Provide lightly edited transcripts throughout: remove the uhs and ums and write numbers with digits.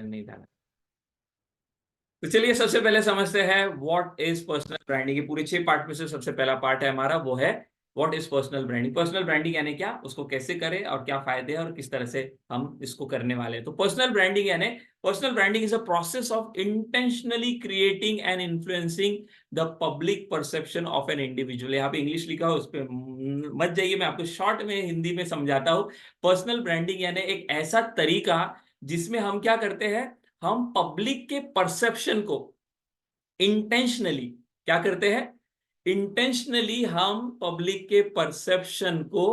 नहीं डाला। तो चलिए सबसे पहले समझते हैं व्हाट इज पर्सनल ब्रांडिंग। ये पूरे 6 पार्ट में से सबसे पहला पार्ट है हमारा, वो है what is personal branding. Personal branding यानी क्या, उसको कैसे करें और क्या फायदे हैं और किस तरह से हम इसको करने वाले हैं। तो पर्सनल ब्रांडिंग यानी personal branding is a process of intentionally creating and influencing the public perception of an individual. यहाँ पे इंग्लिश लिखा हो, उस पर मत जाइए, मैं आपको शॉर्ट में हिंदी में समझाता हूँ। पर्सनल ब्रांडिंग यानी एक ऐसा तरीका जिसमें हम क्या करते हैं, हम पब्लिक के परसेप्शन को इंटेंशनली क्या करते हैं, इंटेंशनली हम पब्लिक के परसेप्शन को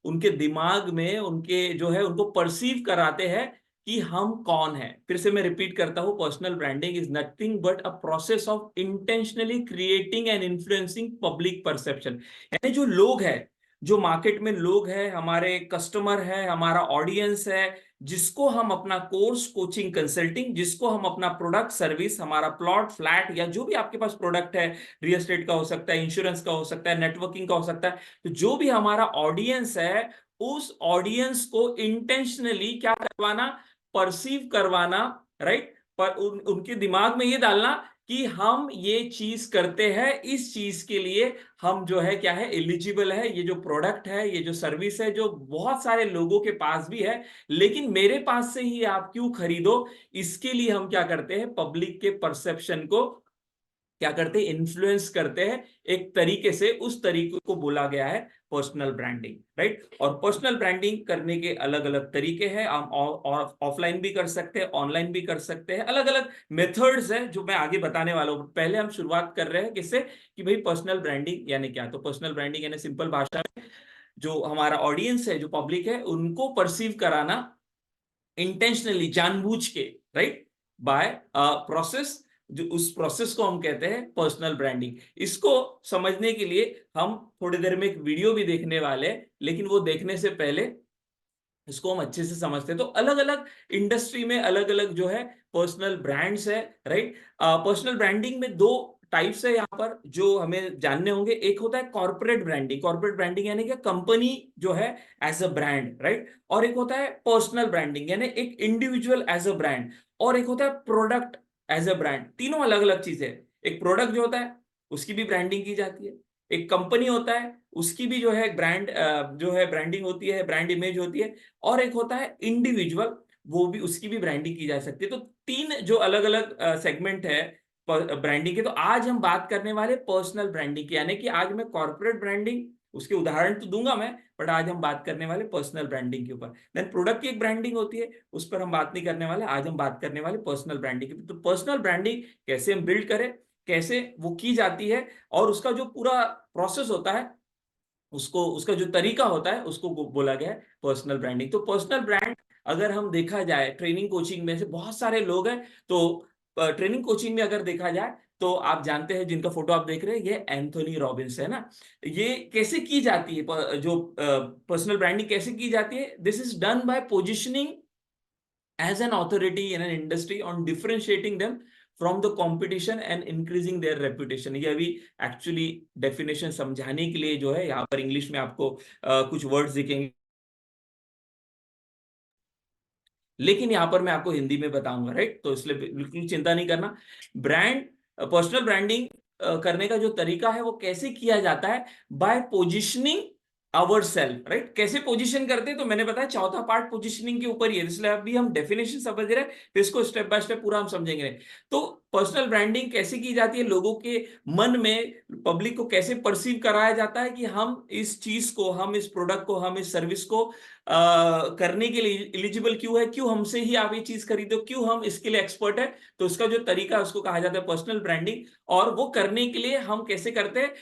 उनके दिमाग में, उनके जो है उनको परसीव कराते हैं कि हम कौन है। फिर से मैं रिपीट करता हूं, personal branding is nothing but a process of intentionally creating and influencing public perception. यानी जो लोग हैं, जो मार्केट में लोग हैं, हमारे कस्टमर है, हमारा ऑडियंस है, जिसको हम अपना कोर्स, कोचिंग, कंसल्टिंग, जिसको हम अपना प्रोडक्ट, सर्विस, हमारा प्लॉट, फ्लैट या जो भी आपके पास प्रोडक्ट है, रियल एस्टेट का हो सकता है, इंश्योरेंस का हो सकता है, नेटवर्किंग का हो सकता है, तो जो भी हमारा ऑडियंस है, उस ऑडियंस को इंटेंशनली क्या करवाना, परसीव करवाना, राइट। पर उनके दिमाग में ये डालना कि हम ये चीज करते हैं, इस चीज के लिए हम जो है क्या है, एलिजिबल है, ये जो प्रोडक्ट है, ये जो सर्विस है, जो बहुत सारे लोगों के पास भी है, लेकिन मेरे पास से ही आप क्यों खरीदो, इसके लिए हम क्या करते हैं, पब्लिक के परसेप्शन को क्या करते हैं, इन्फ्लुएंस करते हैं एक तरीके से। उस तरीके को बोला गया है पर्सनल ब्रांडिंग, राइट। और पर्सनल ब्रांडिंग करने के अलग अलग तरीके हैं, हम ऑफलाइन भी कर सकते हैं, ऑनलाइन भी कर सकते हैं, अलग अलग मेथड्स हैं जो मैं आगे बताने वाला हूं। पहले हम शुरुआत कर रहे हैं किससे, कि भाई पर्सनल ब्रांडिंग यानी क्या। तो पर्सनल ब्रांडिंग यानी सिंपल भाषा में जो हमारा ऑडियंस है, जो पब्लिक है, उनको परसीव कराना इंटेंशनली, जानबूझ के, राइट, बाय प्रोसेस। जो उस प्रोसेस को हम कहते हैं पर्सनल ब्रांडिंग। इसको समझने के लिए हम थोड़ी देर में एक वीडियो भी देखने वाले हैं, लेकिन वो देखने से पहले इसको हम अच्छे से समझते हैं। तो अलग अलग इंडस्ट्री में अलग अलग जो है पर्सनल ब्रांड्स है, राइट। पर्सनल ब्रांडिंग में दो टाइप्स है यहाँ पर जो हमें जानने होंगे। एक होता है कॉर्पोरेट ब्रांडिंग। कॉर्पोरेट ब्रांडिंग यानी कि कंपनी जो है एज अ ब्रांड, राइट। और एक होता है पर्सनल ब्रांडिंग यानी एक इंडिविजुअल एज अ ब्रांड। और एक होता है प्रोडक्ट एज अ ब्रांड। तीनों अलग अलग चीजें। एक प्रोडक्ट जो होता है उसकी भी ब्रांडिंग की जाती है, एक कंपनी होता है उसकी भी जो है ब्रांड, जो है ब्रांडिंग होती है, ब्रांड इमेज होती है, और एक होता है इंडिविजुअल, वो भी, उसकी भी ब्रांडिंग की जा सकती है। तो तीन जो अलग अलग सेगमेंट है ब्रांडिंग के। तो आज हम बात करने वाले पर्सनल ब्रांडिंग की, यानी कि आज मैं कॉर्पोरेट ब्रांडिंग, उसके उदाहरण तो दूंगा मैं, बट आज हम बात करने वाले पर्सनल ब्रांडिंग के ऊपर। देन प्रोडक्ट की एक ब्रांडिंग होती है, उस पर हम बात नहीं करने वाले, आज हम बात करने वाले पर्सनल ब्रांडिंग की। तो पर्सनल ब्रांडिंग कैसे हम बिल्ड करें, कैसे वो की जाती है, और उसका जो पूरा प्रोसेस होता है, उसको, उसका जो तरीका होता है, उसको बोला गया है पर्सनल ब्रांडिंग। तो पर्सनल ब्रांड अगर हम देखा जाए, ट्रेनिंग कोचिंग में से बहुत सारे लोग हैं, तो ट्रेनिंग कोचिंग में अगर देखा जाए तो आप जानते हैं, जिनका फोटो आप देख रहे हैं, ये एंथोनी रॉबिन्स है ना। ये कैसे की जाती है, जो पर्सनल ब्रांडिंग कैसे की जाती है, this is done by positioning as an authority in an industry on differentiating them from the competition and increasing their reputation। ये अभी एक्चुअली डेफिनेशन समझाने के लिए जो है यहाँ पर इंग्लिश में आपको कुछ वर्ड्स दिखेंगे, लेकिन यहाँ पर मैं आपको हिंदी में बताऊंगा, राइट। तो इसलिए बिल्कुल चिंता नहीं करना। ब्रांड, पर्सनल ब्रांडिंग करने का जो तरीका है वो कैसे किया जाता है, by positioning our self, right. कैसे पोजीशन करते हैं, तो मैंने बताया चौथा पार्ट पोजीशनिंग के ऊपर ही है, इसलिए अभी हम डेफिनेशन समझ रहे हैं, तो इसको स्टेप बाय स्टेप पूरा हम समझेंगे। तो पर्सनल ब्रांडिंग कैसे की जाती है, लोगों के मन में, पब्लिक को कैसे परसीव कराया जाता है कि हम इस चीज को, हम इस प्रोडक्ट को, हम इस सर्विस को करने के लिए एलिजिबल क्यों है, क्यों हमसे ही आप ये चीज खरीदो, क्यों हम इसके लिए एक्सपर्ट है। तो उसका जो तरीका है उसको कहा जाता है पर्सनल ब्रांडिंग। और वो करने के लिए हम कैसे करते हैं,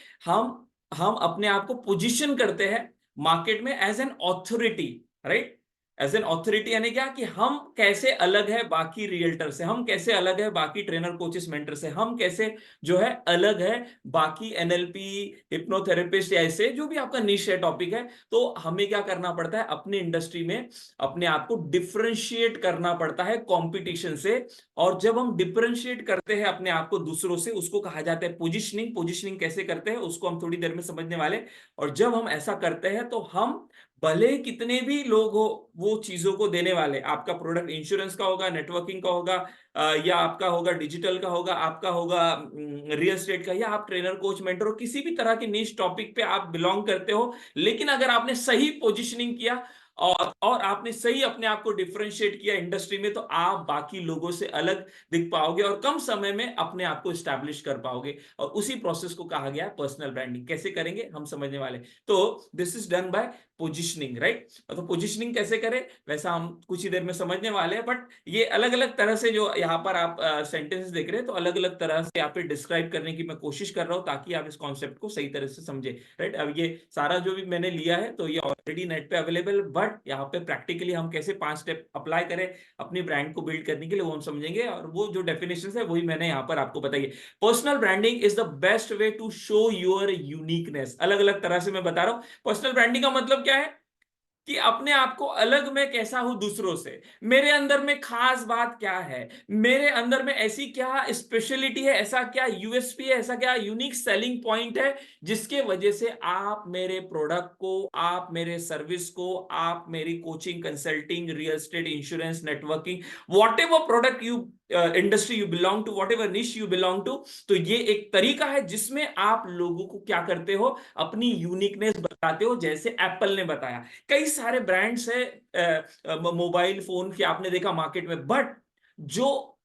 हम अपने आप को पोजीशन करते हैं मार्केट में as an authority, right. As an authority यानी क्या, कि हम कैसे अलग है बाकी रियल्टर से, हम कैसे अलग है बाकी ट्रेनर, कोचेस, मेंटर से, हम कैसे जो है अलग है बाकी एनएलपी, हिप्नोथेरेपिस्ट, या ऐसे जो भी आपका निश है, टॉपिक है। तो हमें क्या करना पड़ता है, अपने इंडस्ट्री में अपने आप को डिफरेंशिएट करना पड़ता है कंपटीशन से। और जब हम डिफरेंशिएट करते हैं अपने आप को दूसरों से, उसको कहा जाता है पोजिशनिंग। पोजिशनिंग कैसे करते हैं उसको हम थोड़ी देर में समझने वाले। और जब हम ऐसा करते हैं तो हम भले कितने भी लोग हो वो चीजों को देने वाले, आपका प्रोडक्ट इंश्योरेंस का होगा, नेटवर्किंग का होगा, या आपका होगा डिजिटल का होगा, आपका होगा रियल एस्टेट का, या आप ट्रेनर कोच मेंटर हो, किसी भी तरह के नीश टॉपिक पे आप बिलोंग करते हो, लेकिन अगर आपने सही पोजिशनिंग किया और आपने सही अपने आप को डिफरेंशिएट किया इंडस्ट्री में, तो आप बाकी लोगों से अलग दिख पाओगे और कम समय में अपने आप को स्टैब्लिश कर पाओगे। और उसी प्रोसेस को कहा गया है पर्सनल ब्रांडिंग। कैसे करेंगे हम समझने वाले। तो this is done by positioning, right. तो पोजिशनिंग कैसे करें वैसा हम कुछ ही देर में समझने वाले हैं, बट ये अलग अलग तरह से जो यहाँ पर आप सेंटेंसेस देख रहे हैं, तो अलग अलग तरह से यहाँ पे डिस्क्राइब करने की मैं कोशिश कर रहा हूँ ताकि आप इस कॉन्सेप्ट को सही तरह से समझे, राइट। अब ये सारा जो भी मैंने लिया है तो ये ऑलरेडी नेट पे अवेलेबल, बट यहाँ पे प्रैक्टिकली हम कैसे 5 स्टेप अप्लाई करें अपनी ब्रांड को बिल्ड करने के लिए, वो हम समझेंगे। और वो जो डेफिनेशन है वही मैंने यहाँ पर आपको बताई है। Personal branding is the best way to show your uniqueness. अलग अलग तरह से मैं बता रहा हूँ। पर्सनल ब्रांडिंग का मतलब क्या है कि अपने आप को अलग मैं कैसा हूं दूसरों से, मेरे अंदर में खास बात क्या है, मेरे अंदर में ऐसी क्या स्पेशलिटी है, ऐसा क्या यूएसपी है, ऐसा क्या यूनिक सेलिंग पॉइंट है जिसके वजह से आप मेरे प्रोडक्ट को, आप मेरे सर्विस को, आप मेरी coaching, consulting, real estate, insurance, networking, whatever product you industry you belong to, whatever niche you belong to, तो ये एक तरीका है जिसमें आप लोगों को क्या करते हो, अपनी यूनिकनेस बताते हो। जैसे एप्पल ने बताया, कई सारे ब्रांड्स है मोबाइल फोन के आपने देखा मार्केट में, बट जो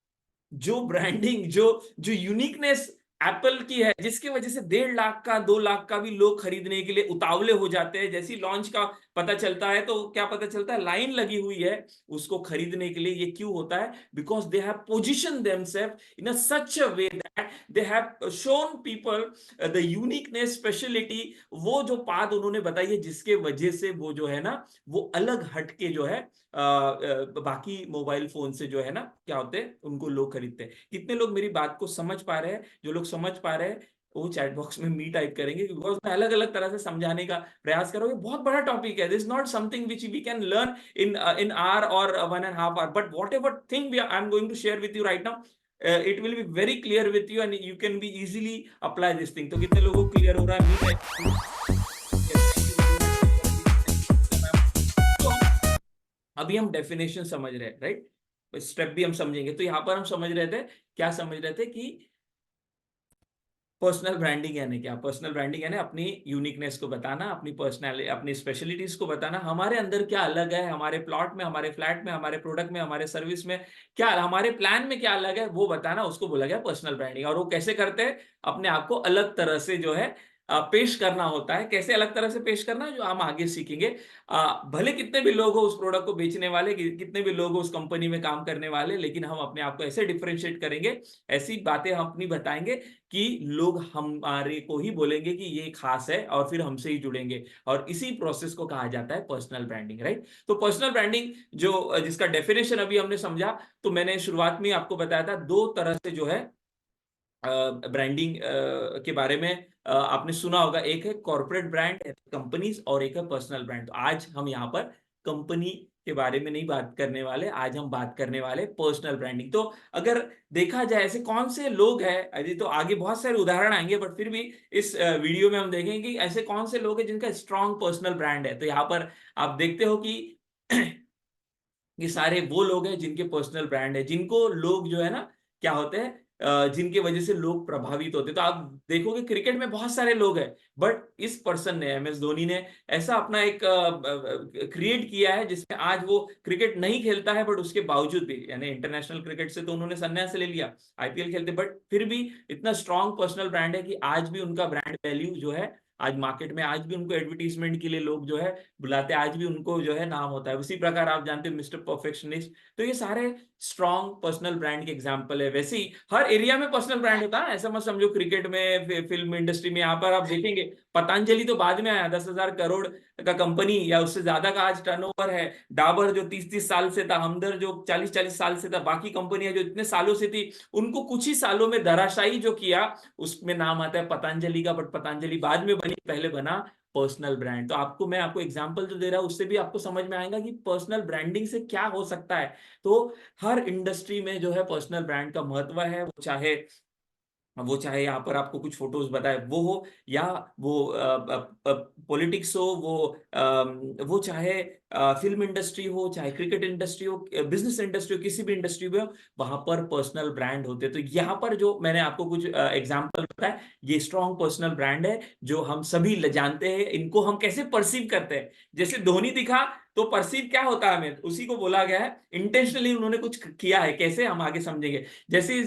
जो ब्रांडिंग, जो जो यूनिकनेस एप्पल की है, जिसकी वजह से 1.5 लाख का, 2 लाख का भी लोग खरीदने के लिए उतावले हो जाते हैं। जैसी लॉन्च का पता चलता है तो क्या पता चलता है, लाइन लगी हुई है उसको खरीदने के लिए। ये क्यों होता है? Because they have position themselves in a such a way that they have shown people the uniqueness, speciality, वो जो बात उन्होंने बताई है जिसके वजह से वो जो है ना, वो अलग हटके जो है बाकी मोबाइल फोन से जो है ना, क्या होते हैं, उनको लोग खरीदते हैं। कितने लोग मेरी बात को समझ पा रहे हैं? जो लोग समझ पा रहे हैं वो चैट बॉक्स में मी टाइप करेंगे, बिकॉज मैं अलग अलग तरह से समझाने का प्रयास कर रहा हूँ। बहुत बड़ा टॉपिक है, this not something which we can learn in our और 1.5 hour, but whatever thing I am going to share with you right now, it will be very clear with you and you can be easily apply this thing. तो कितने लोगों को clear हो रहा है? Me type. अभी हम definition समझ रहे हैं, राइट। स्टेप भी हम समझेंगे। तो यहां पर हम समझ रहे थे, क्या समझ रहे थे कि पर्सनल ब्रांडिंग यानी क्या। पर्सनल ब्रांडिंग यानी अपनी यूनिकनेस को बताना, अपनी पर्सनैलिटी, अपनी स्पेशलिटीज को बताना, हमारे अंदर क्या अलग है, हमारे प्लॉट में, हमारे फ्लैट में, हमारे प्रोडक्ट में, हमारे सर्विस में क्या, हमारे प्लान में क्या अलग है, वो बताना, उसको बोला गया पर्सनल ब्रांडिंग। और वो कैसे करते हैं? अपने आप को अलग तरह से जो है पेश करना होता है। कैसे अलग तरह से पेश करना है, जो हम आगे सीखेंगे। भले कितने भी लोग हो उस प्रोडक्ट को बेचने वाले, कितने भी लोग हो उस कंपनी में काम करने वाले, लेकिन हम अपने आप को ऐसे डिफरेंशिएट करेंगे, ऐसी बातें हम अपनी बताएंगे कि लोग हमारे को ही बोलेंगे कि ये खास है और फिर हमसे ही जुड़ेंगे। और इसी प्रोसेस को कहा जाता है पर्सनल ब्रांडिंग, राइट। तो पर्सनल ब्रांडिंग जो जिसका डेफिनेशन अभी हमने समझा, तो मैंने शुरुआत में आपको बताया था दो तरह से जो है ब्रांडिंग के बारे में आपने सुना होगा। एक है कॉर्पोरेट ब्रांड, कंपनीज, और एक है पर्सनल ब्रांड। तो आज हम यहाँ पर कंपनी के बारे में नहीं बात करने वाले, आज हम बात करने वाले पर्सनल ब्रांडिंग। तो अगर देखा जाए ऐसे कौन से लोग हैं, अभी तो आगे बहुत सारे उदाहरण आएंगे, बट फिर भी इस वीडियो में हम देखेंगे कि ऐसे कौन से लोग हैं जिनका स्ट्रॉन्ग पर्सनल ब्रांड है। तो यहाँ पर आप देखते हो कि ये सारे वो लोग हैं जिनके पर्सनल ब्रांड है, जिनको लोग जो है ना, क्या होते हैं, जिनके वजह से लोग प्रभावित होते हैं। तो आप देखोगे क्रिकेट में बहुत सारे लोग हैं, बट इस पर्सन ने, एम एस धोनी ने, ऐसा अपना एक क्रिएट किया है जिसमें आज वो क्रिकेट नहीं खेलता है, बट उसके बावजूद भी, यानी इंटरनेशनल क्रिकेट से तो उन्होंने संन्यास ले लिया, आईपीएल खेलते, बट फिर भी इतना स्ट्रांग पर्सनल ब्रांड है कि आज भी उनका ब्रांड वैल्यू जो है, आज मार्केट में आज भी उनको एडवर्टीजमेंट के लिए लोग जो है बुलाते हैं, आज भी उनको जो है नाम होता है। उसी प्रकार आप जानते हो मिस्टर परफेक्शनिस्ट। तो ये सारे स्ट्रॉन्ग पर्सनल ब्रांड के एग्जांपल है। वैसे ही हर एरिया में पर्सनल ब्रांड होता है, ऐसा मत समझो क्रिकेट में, फिल्म इंडस्ट्री में। यहाँ पर आप देखेंगे पतंजलि तो बाद में आया, 10,000 करोड़ का कंपनी या उससे ज्यादा का आज टर्नओवर है। डाबर जो 30-30 साल से था, हमदर्द जो 40-40 साल से था, बाकी कंपनियां जो इतने सालों से थी, उनको कुछ ही सालों में धराशायी जो किया, उसमें नाम आता है पतंजलि का। बट पतंजलि बाद में बनी, पहले बना पर्सनल ब्रांड। तो आपको मैं आपको एग्जांपल जो दे रहा हूं, उससे भी आपको समझ में आएगा कि पर्सनल ब्रांडिंग से क्या हो सकता है। तो हर इंडस्ट्री में जो है पर्सनल ब्रांड का महत्व है, वो चाहे वो चाहे यहाँ पर आपको कुछ फोटोज बताए वो हो, या वो पॉलिटिक्स हो, वो चाहे फिल्म इंडस्ट्री हो, चाहे क्रिकेट इंडस्ट्री हो, बिजनेस इंडस्ट्री हो, किसी भी इंडस्ट्री में हो, वहां पर पर्सनल ब्रांड होते हैं। तो यहाँ पर जो मैंने आपको कुछ एग्जांपल बताया, ये स्ट्रॉन्ग पर्सनल ब्रांड है जो हम सभी जानते हैं। इनको हम कैसे परसीव करते हैं, जैसे धोनी दिखा तो परसीव क्या होता है हमें, उसी को बोला गया है। इंटेंशनली उन्होंने कुछ किया है, कैसे हम आगे समझेंगे। जैसे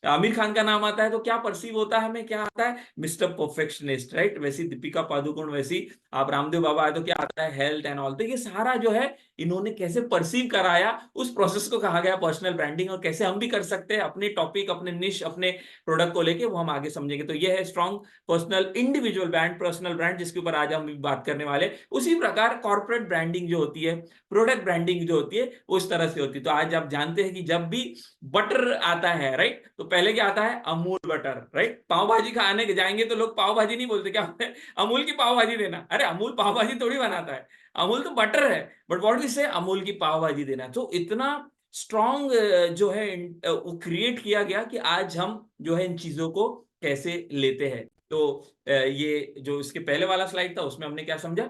आमिर खान का नाम आता है तो क्या परसीव होता है हमें, क्या आता है, मिस्टर परफेक्शनिस्ट, राइट। वैसी दीपिका पादुकोण, वैसी आप रामदेव बाबा आए तो क्या आता है, हेल्थ एंड ऑल। तो ये सारा जो है इन्होंने कैसे परसीव कराया, उस प्रोसेस को कहा गया पर्सनल ब्रांडिंग। और कैसे हम भी कर सकते हैं अपने टॉपिक, अपने निश, अपने प्रोडक्ट को लेके, वो हम आगे समझेंगे। तो ये है strong personal individual brand, personal brand, जिसके ऊपर आज हम बात करने वाले। उसी प्रकार कॉर्पोरेट ब्रांडिंग जो होती है, प्रोडक्ट ब्रांडिंग जो होती है, उस तरह से होती है। तो आज आप जानते हैं कि जब भी बटर आता है, राइट, तो पहले क्या आता है, अमूल बटर, राइट। पाव भाजी खाने जाएंगे तो लोग पाव भाजी नहीं बोलते, क्या बोलते हैं, अमूल की पाव भाजी देना। अरे अमूल पाव भाजी थोड़ी बनाता है, अमूल तो बटर है। बट व्हाट वी से, अमूल की पाव भाजी देना। तो इतना स्ट्रॉन्ग जो है वो क्रिएट किया गया कि आज हम जो है इन चीजों को कैसे लेते हैं। तो ये जो इसके पहले वाला स्लाइड था उसमें हमने क्या समझा,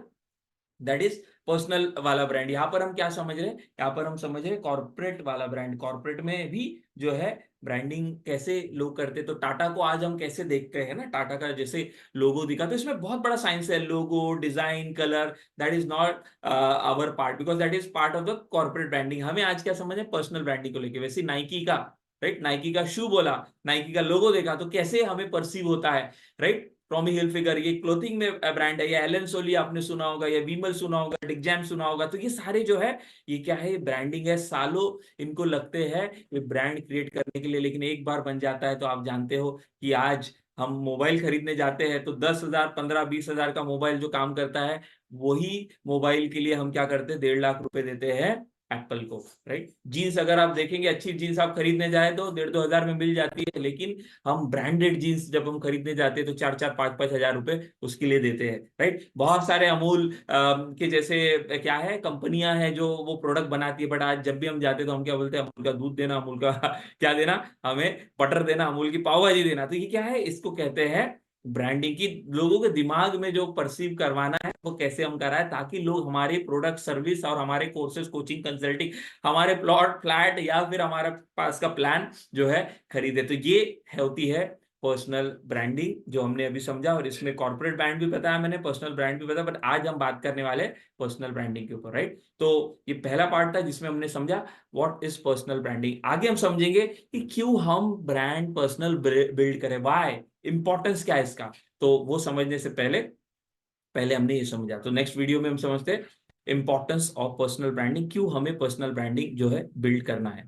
दैट इज पर्सनल वाला ब्रांड। यहां पर हम क्या समझ रहे हैं, यहाँ पर हम समझ रहे हैं कॉर्पोरेट वाला ब्रांड। कॉर्पोरेट में भी जो है ब्रांडिंग कैसे लोग करते, तो टाटा को आज हम कैसे देखते हैं ना, टाटा का जैसे लोगो दिखा, तो इसमें बहुत बड़ा साइंस है, logo, design, colour. That is not our part, because that is part of the corporate branding. हमें आज क्या समझ है पर्सनल ब्रांडिंग को लेके। वैसे नाइकी का, राइट, नाइकी का शू बोला, नाइकी का लोगो देखा, तो कैसे हमें परसीव होता है, राइट। टॉमी हिलफिगर ये क्लोथिंग में ब्रांड है, या एलन सोली आपने सुना होगा, या विमल सुना होगा, डिक जैम सुना होगा। तो ये सारे जो है, ये क्या है, ब्रांडिंग है। सालों इनको लगते हैं ये ब्रांड क्रिएट करने के लिए, लेकिन एक बार बन जाता है तो आप जानते हो कि आज हम मोबाइल खरीदने जाते हैं तो 10,000, 15-20 हजार का मोबाइल जो काम करता है, वही मोबाइल के लिए हम क्या करते हैं, 1.5 लाख रुपए देते हैं एप्पल को, राइट। जीन्स अगर आप देखेंगे, अच्छी जीन्स आप खरीदने जाए तो 1.5-2 हजार में मिल जाती है, लेकिन हम ब्रांडेड जीन्स जब हम खरीदने जाते हैं तो 4-4, 5-5 हजार रुपए उसके लिए देते हैं, राइट। बहुत सारे अमूल के जैसे क्या है, कंपनियां हैं जो वो प्रोडक्ट बनाती है, बट आज जब भी हम जाते हैं तो हम क्या बोलते हैं, अमूल का दूध देना, अमूल का क्या देना, हमें बटर देना, अमूल की पाव भाजी देना। तो ये क्या है, इसको कहते हैं ब्रांडिंग की। लोगों के दिमाग में जो परसीव करवाना है वो कैसे हम कराएं, ताकि लोग हमारे प्रोडक्ट, सर्विस और हमारे कोर्सेज, कोचिंग, कंसल्टिंग, हमारे प्लॉट, फ्लैट, या फिर हमारे पास का प्लान जो है खरीदे। तो ये होती है पर्सनल ब्रांडिंग जो हमने अभी समझा। और इसमें कॉर्पोरेट ब्रांड भी बताया मैंने, पर्सनल ब्रांड भी बताया, बट आज हम बात करने वाले पर्सनल ब्रांडिंग के ऊपर, राइट। तो ये पहला पार्ट था जिसमें हमने समझा व्हाट इज पर्सनल ब्रांडिंग। आगे हम समझेंगे कि क्यों हम ब्रांड पर्सनल बिल्ड करें, व्हाई, इंपॉर्टेंस क्या है इसका। तो वो समझने से पहले पहले हमने ये समझा, तो नेक्स्ट वीडियो में हम समझते हैं इंपॉर्टेंस ऑफ पर्सनल ब्रांडिंग, क्यों हमें पर्सनल ब्रांडिंग जो है बिल्ड करना है।